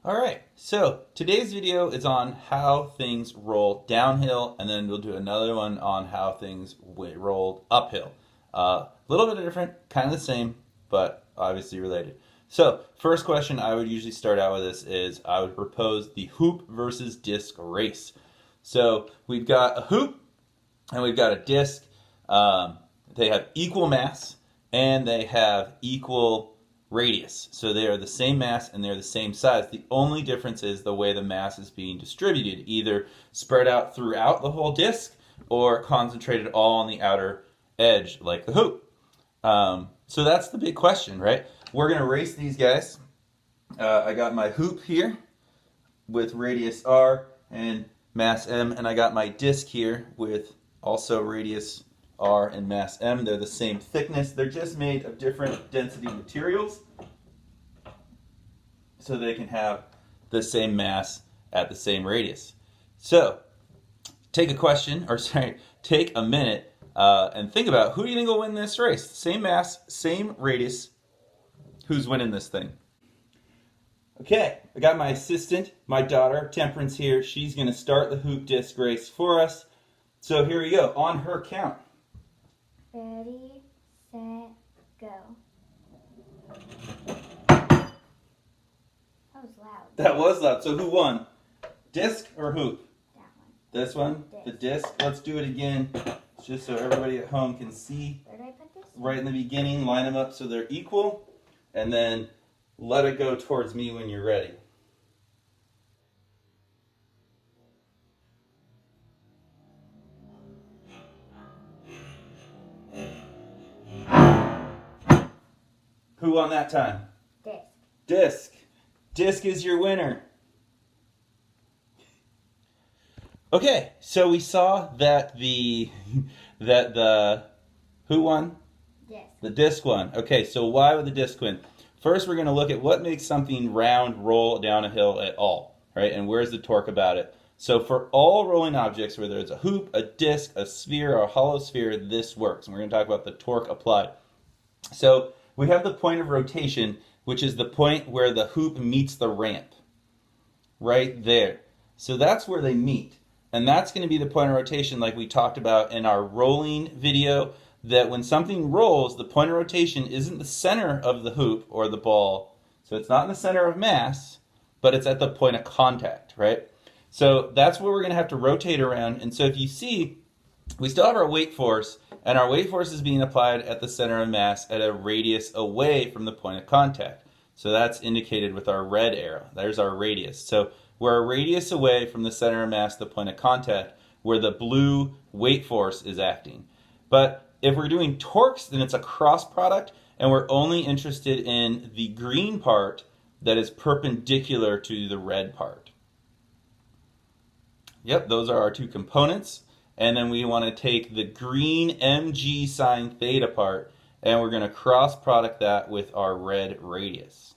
All right, so today's video is on how things roll downhill, and then we'll do another one on how things roll uphill. A little bit different, kind of the same, but obviously related. So, first question I would usually start out with this is I would propose the hoop versus disc race. So, we've got a hoop and we've got a disc. They have equal mass and they have equal radius. So they are the same mass and they're the same size. The only difference is the way the mass is being distributed, either spread out throughout the whole disc or concentrated all on the outer edge like the hoop. So that's the big question, right? We're going to race these guys. I got my hoop here with radius r and mass m, and I got my disc here with also radius r and mass m. They're the same thickness. They're just made of different density materials so they can have the same mass at the same radius. So take a minute and think about, who do you think will win this race? Same mass, same radius. Who's winning this thing? Okay, I got my assistant, my daughter, Temperance here. She's going to start the hoop disc race for us. So here we go. On her count. Ready, set, go. That was loud. That was loud. So who won? Disc or hoop? That one. This one? Disc. The disc? Let's do it again, just so everybody at home can see. Where did I put this? Right in the beginning, line them up so they're equal, and then let it go towards me when you're ready. Who won that time? Disc. Disc. Disc is your winner. Okay, so we saw that the who won? Disc. The disc won. Okay, so why would the disc win? First, we're going to look at what makes something round roll down a hill at all, right? And where's the torque about it? So for all rolling objects, whether it's a hoop, a disc, a sphere, or a hollow sphere, this works. And we're going to talk about the torque applied. So we have the point of rotation, which is the point where the hoop meets the ramp. Right there. So that's where they meet. And that's going to be the point of rotation like we talked about in our rolling video, that when something rolls, the point of rotation isn't the center of the hoop or the ball. So it's not in the center of mass, but it's at the point of contact, right? So that's where we're going to have to rotate around. And so if you see, we still have our weight force, and our weight force is being applied at the center of mass at a radius away from the point of contact. So that's indicated with our red arrow. There's our radius. So we're a radius away from the center of mass, the point of contact, where the blue weight force is acting. But if we're doing torques, then it's a cross product, and we're only interested in the green part that is perpendicular to the red part. Yep, those are our two components. And then we want to take the green mg sine theta part, and we're going to cross product that with our red radius.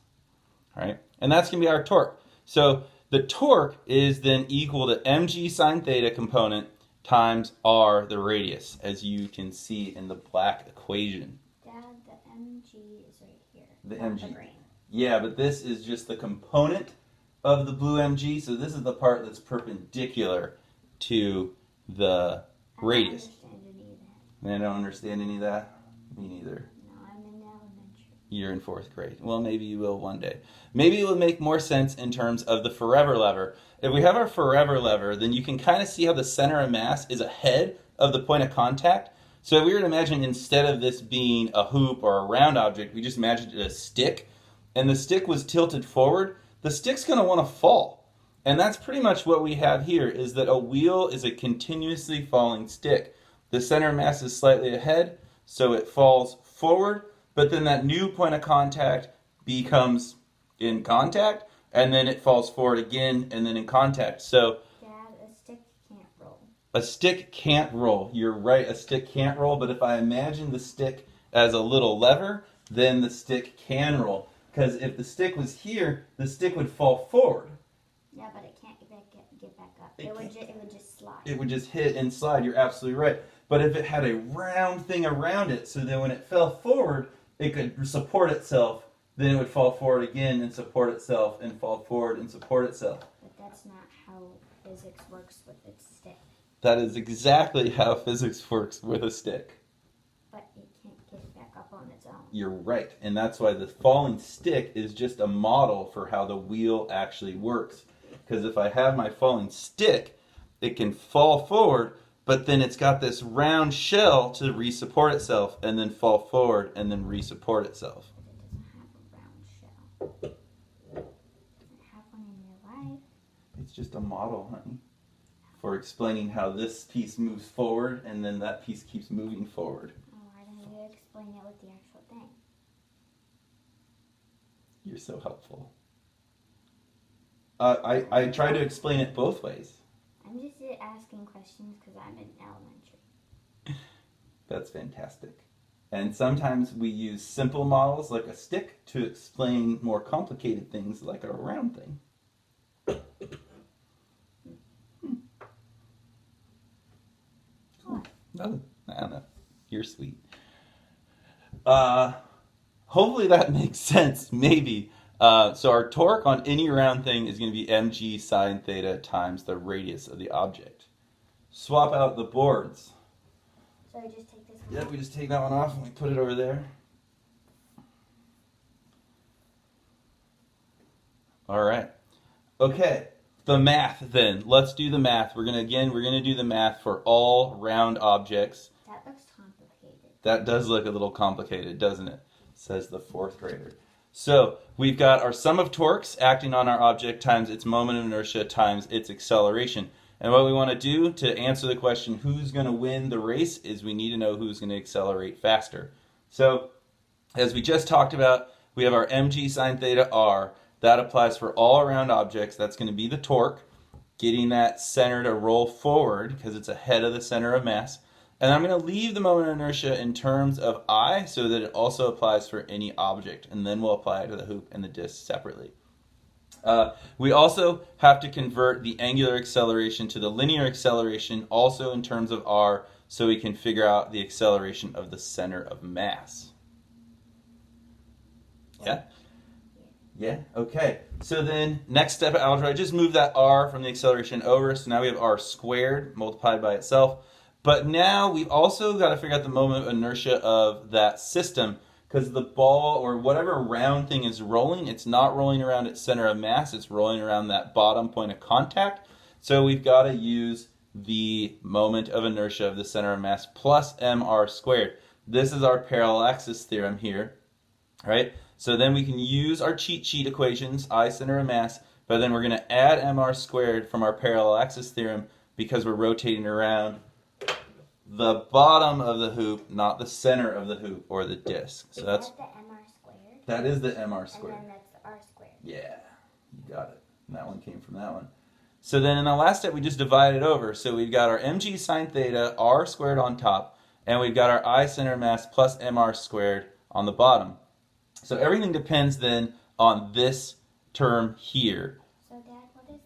All right, and that's going to be our torque. So the torque is then equal to mg sine theta component times r, the radius, as you can see in the black equation. Dad, the mg is right here. The not mg. The green. Yeah, but this is just the component of the blue mg, so this is the part that's perpendicular to the radius. I don't understand any I don't understand any of that. of that. Me neither. No, I'm in elementary. You're in 4th grade. Well, maybe you will one day. Maybe it will make more sense in terms of the forever lever. If we have our forever lever, then you can kind of see how the center of mass is ahead of the point of contact. So if we were to imagine, instead of this being a hoop or a round object, we just imagined it a stick, and the stick was tilted forward, the stick's going to want to fall. And that's pretty much what we have here, is that a wheel is a continuously falling stick. The center of mass is slightly ahead, so it falls forward, but then that new point of contact becomes in contact, and then it falls forward again, and then in contact. So Dad, a stick can't roll. a stick can't roll. You're right, a stick can't roll, but if I imagine the stick as a little lever, then the stick can roll. Because if the stick was here, the stick would fall forward. Yeah, but it can't get back up. It would just slide. It would just hit and slide. You're absolutely right. But if it had a round thing around it, so that when it fell forward, it could support itself then it would fall forward again and support itself and fall forward and support itself. But that's not how physics works with its stick. That is exactly how physics works with a stick. But it can't get it back up on its own. You're right. And that's why the falling stick is just a model for how the wheel actually works. Because if I have my falling stick, it can fall forward, but then it's got this round shell to re-support itself and then fall forward and then re-support itself. But it doesn't have a round shell. Does it have one in real life? It's just a model, honey, for explaining how this piece moves forward and then that piece keeps moving forward. Oh, why don't you explain it with the actual thing? You're so helpful. I try to explain it both ways. I'm just asking questions because I'm in elementary. That's fantastic. And sometimes we use simple models like a stick to explain more complicated things like a round thing. No, I don't know. You're sweet. Hopefully that makes sense, maybe. So our torque on any round thing is going to be mg sine theta times the radius of the object. Swap out the boards. So I just take this one Yep, off? we just take that one off and we put it over there. All right. Okay, the math then. Let's do the math. We're gonna do the math for all round objects. That looks complicated. That does look a little complicated, doesn't it? Says the fourth grader. So we've got our sum of torques acting on our object times its moment of inertia times its acceleration. And what we want to do to answer the question who's going to win the race is we need to know who's going to accelerate faster. So as we just talked about, we have our mg sine theta r. That applies for all around objects. That's going to be the torque, getting that center to roll forward because it's ahead of the center of mass. And I'm going to leave the moment of inertia in terms of I so that it also applies for any object. And then we'll apply it to the hoop and the disc separately. We also have to convert the angular acceleration to the linear acceleration also in terms of r so we can figure out the acceleration of the center of mass. Yeah? Yeah? Okay. So then next step of algebra, I just moved that r from the acceleration over. So now we have r squared multiplied by itself. But now we've also got to figure out the moment of inertia of that system because the ball or whatever round thing is rolling, it's not rolling around its center of mass, it's rolling around that bottom point of contact. So we've got to use the moment of inertia of the center of mass plus mr squared. This is our parallel axis theorem here, right? So then we can use our cheat sheet equations, I center of mass, but then we're going to add mr squared from our parallel axis theorem because we're rotating around the bottom of the hoop, not the center of the hoop or the disc. So that's Is that the mr squared? that is the mr squared. And then that's the r squared. Yeah, you got it. And that one came from that one. So then in the last step, we just divide it over. So we've got our mg sine theta, r squared on top, and we've got our I center of mass plus mr squared on the bottom. So everything depends then on this term here. So Dad, what does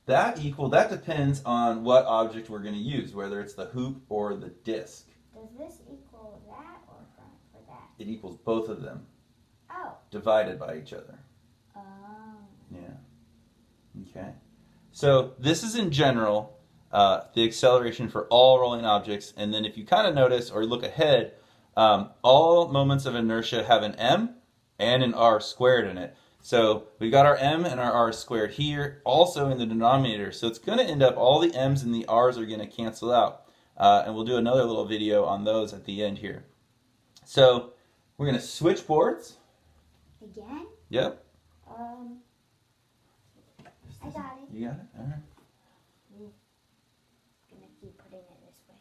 that equal? That depends on what object we're going to use, whether it's the hoop or the disc. Does this equal that or for that? It equals both of them Oh. divided by each other. Oh. Yeah. Okay. So this is in general the acceleration for all rolling objects. And then if you kind of notice or look ahead, all moments of inertia have an m and an r squared in it. So we got our m and our r squared here, also in the denominator. So it's going to end up all the m's and the r's are going to cancel out. And we'll do another little video on those at the end here. So we're going to switch boards. Again? Yep. I got it. You got it? All right. I'm gonna keep putting it this way.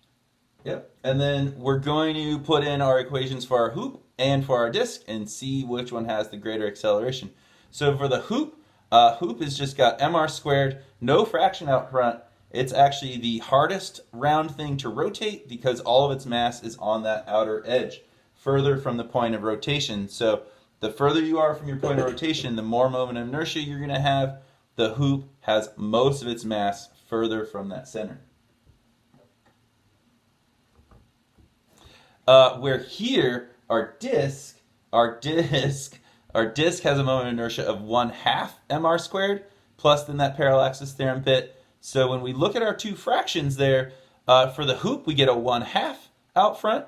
Yep. And then we're going to put in our equations for our hoop and for our disc and see which one has the greater acceleration. So for the hoop, hoop has just got mr squared, no fraction out front. It's actually the hardest round thing to rotate because all of its mass is on that outer edge, further from the point of rotation. So the further you are from your point of rotation, the more moment of inertia you're going to have. The hoop has most of its mass further from that center. Where here, our disc Our disk has a moment of inertia of 1/2 mr squared, plus then that parallaxis theorem bit. So when we look at our two fractions there, for the hoop we get a 1/2 out front,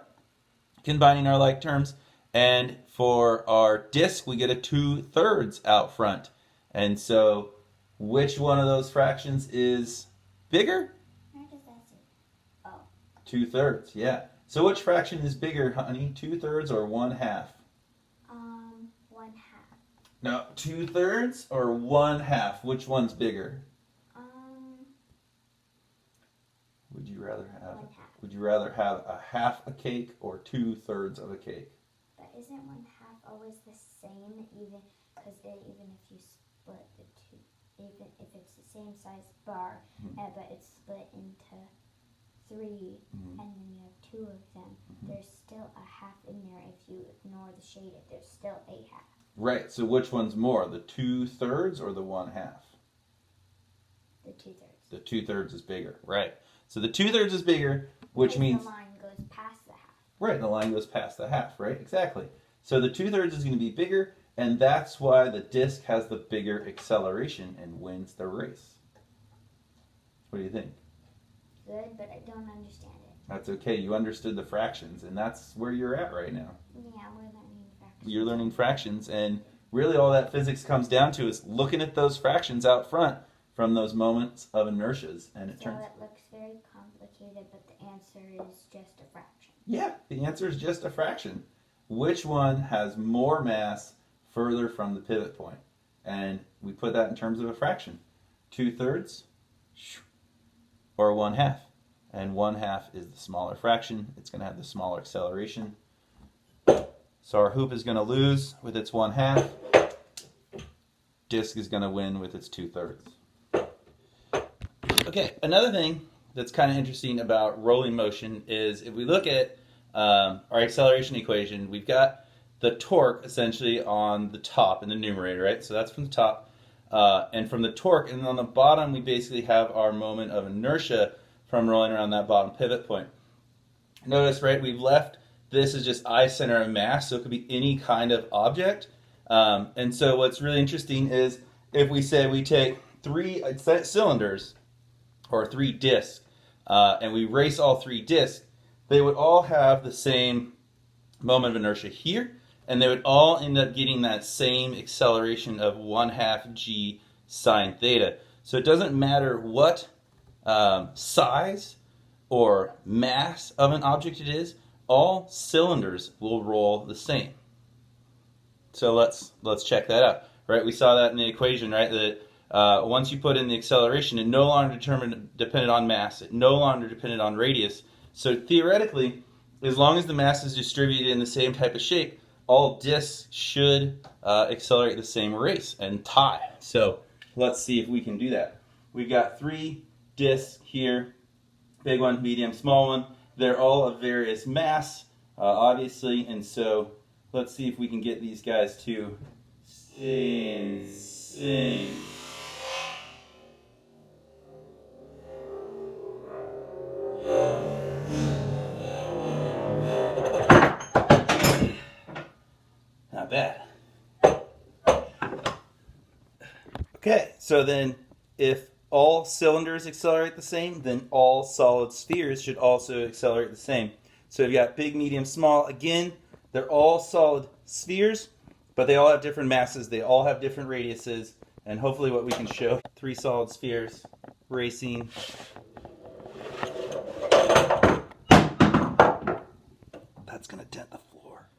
combining our like terms, and for our disk we get a 2/3 out front. And so which one of those fractions is bigger? Where does that say? Oh. 2/3, yeah. So which fraction is bigger, honey? 2/3 or 1/2? 1/2. No, 2/3 or 1/2? Which one's bigger? Would you rather have? 1/2. Would you rather have a half a cake or 2/3 of a cake? But isn't 1/2 always the same, even if you split the two, even if it's the same size bar, but it's split into 3, and then you have 2 of them, there's still a half in there. If you ignore the shaded, there's still a half. Right. So which one's more, the 2/3 or the 1/2? The 2/3. The 2/3 is bigger. Right. So the 2/3 is bigger, which Because means the line goes past the half. right. The line goes past the half. Right. Exactly. So the 2/3 is going to be bigger, and that's why the disk has the bigger acceleration and wins the race. What do you think? Good, but I don't understand it. That's okay. You understood the fractions, and that's where you're at right now. Yeah, we're learning fractions. You're learning fractions, and really all that physics comes down to is looking at those fractions out front from those moments of inertias, and it So turns. it looks very complicated, but the answer is just a fraction. Yeah, the answer is just a fraction. Which one has more mass further from the pivot point? And we put that in terms of a fraction. 2/3 or 1/2. And 1/2 is the smaller fraction. It's going to have the smaller acceleration. So our hoop is going to lose with its 1/2. Disk is going to win with its 2/3. Okay, another thing that's kind of interesting about rolling motion is if we look at our acceleration equation, we've got the torque essentially on the top in the numerator, right? So that's from the top. And from the torque, and on the bottom we basically have our moment of inertia from rolling around that bottom pivot point. Notice, right, we've left this as just eye center of mass, so it could be any kind of object. And so what's really interesting is if we say we take 3 cylinders or 3 discs, and we race all 3 discs, they would all have the same moment of inertia here, and they would all end up getting that same acceleration of 1/2 g sine theta. So it doesn't matter what size or mass of an object it is, all cylinders will roll the same. So let's check that out. Right, we saw that in the equation, right? That once you put in the acceleration, it no longer depended on mass. It no longer depended on radius. So theoretically, as long as the mass is distributed in the same type of shape, all disks should accelerate the same race and tie. So let's see if we can do that. We've got 3 disks here, big one, medium, small one. They're all of various mass, obviously, and so let's see if we can get these guys to sing. Not bad. Okay, so then if all cylinders accelerate the same, then all solid spheres should also accelerate the same. So we've got big, medium, small. Again, they're all solid spheres, but they all have different masses. They all have different radiuses. And hopefully what we can show, 3 solid spheres racing. That's going to dent the floor.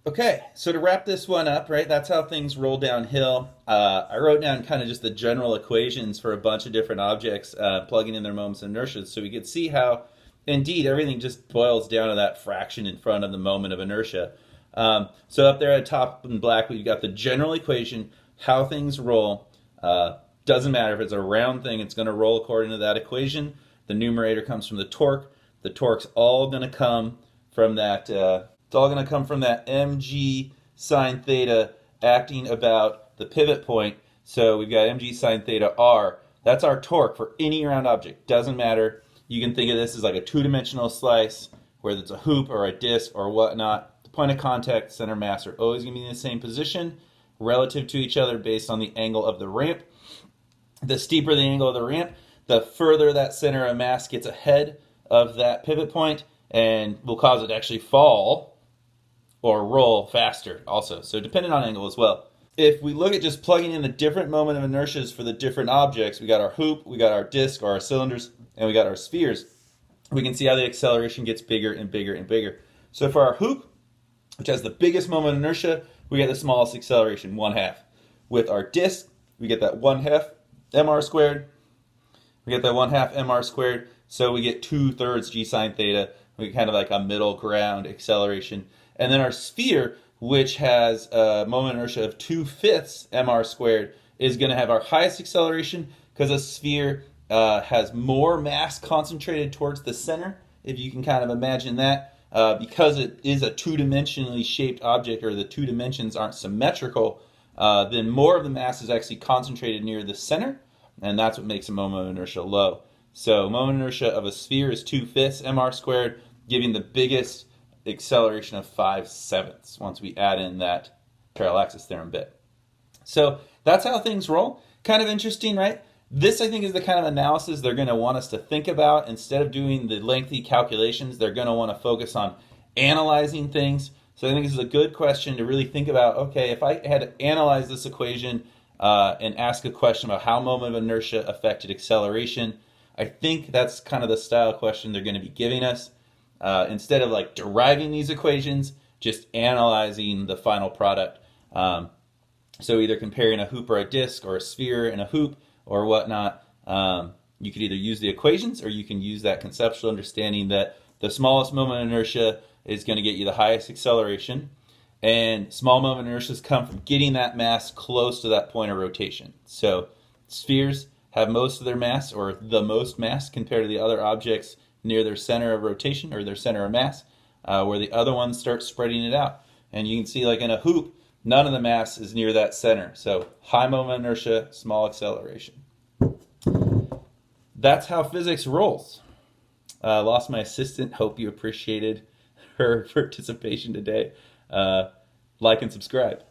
Okay, so to wrap this one up, right, that's how things roll downhill. I wrote down kind of just the general equations for a bunch of different objects, plugging in their moments of inertia, so we could see how, indeed, everything just boils down to that fraction in front of the moment of inertia. So up there at the top in black, we've got the general equation, how things roll. Doesn't matter if it's a round thing, it's going to roll according to that equation. The numerator comes from the torque. The torque's all going to come from that... it's all going to come from that mg sine theta acting about the pivot point. So we've got mg sine theta r. That's our torque for any round object. Doesn't matter. You can think of this as like a 2-dimensional slice, whether it's a hoop or a disc or whatnot. The point of contact, center mass are always going to be in the same position. relative to each other based on the angle of the ramp. The steeper the angle of the ramp, the further that center of mass gets ahead of that pivot point and will cause it to actually fall or roll faster also. So depending on angle as well. If we look at just plugging in the different moment of inertias for the different objects, we got our hoop, we got our disc or our cylinders, and we got our spheres, we can see how the acceleration gets bigger and bigger and bigger. So for our hoop, which has the biggest moment of inertia, we get the smallest acceleration, 1/2. With our disc, we get that 1/2 mr squared. We get that 1/2 mr squared, so we get 2/3 g sine theta. We get kind of like a middle ground acceleration. And then our sphere, which has a moment of inertia of 2/5 mr squared, is going to have our highest acceleration because a sphere has more mass concentrated towards the center, if you can kind of imagine that. Because it is a two-dimensionally shaped object, or the two dimensions aren't symmetrical, then more of the mass is actually concentrated near the center, and that's what makes a moment of inertia low. So moment of inertia of a sphere is 2/5 mr squared, giving the biggest acceleration of 5/7 once we add in that parallaxis theorem bit. So that's how things roll. Kind of interesting, right? This, I think, is the kind of analysis they're going to want us to think about. Instead of doing the lengthy calculations, they're going to want to focus on analyzing things. So I think this is a good question to really think about. Okay, if I had to analyze this equation and ask a question about how moment of inertia affected acceleration, I think that's kind of the style question they're going to be giving us. Instead of like deriving these equations, just analyzing the final product. So either comparing a hoop or a disc, or a sphere and a hoop, or whatnot, you could either use the equations, or you can use that conceptual understanding that the smallest moment of inertia is going to get you the highest acceleration, and small moment of inertias come from getting that mass close to that point of rotation. So spheres have most of their mass, or the most mass, compared to the other objects near their center of rotation, or their center of mass, where the other ones start spreading it out. And you can see, like in a hoop, none of the mass is near that center. So high moment of inertia, small acceleration. That's how physics rolls. Lost my assistant. Hope you appreciated her participation today. Like and subscribe.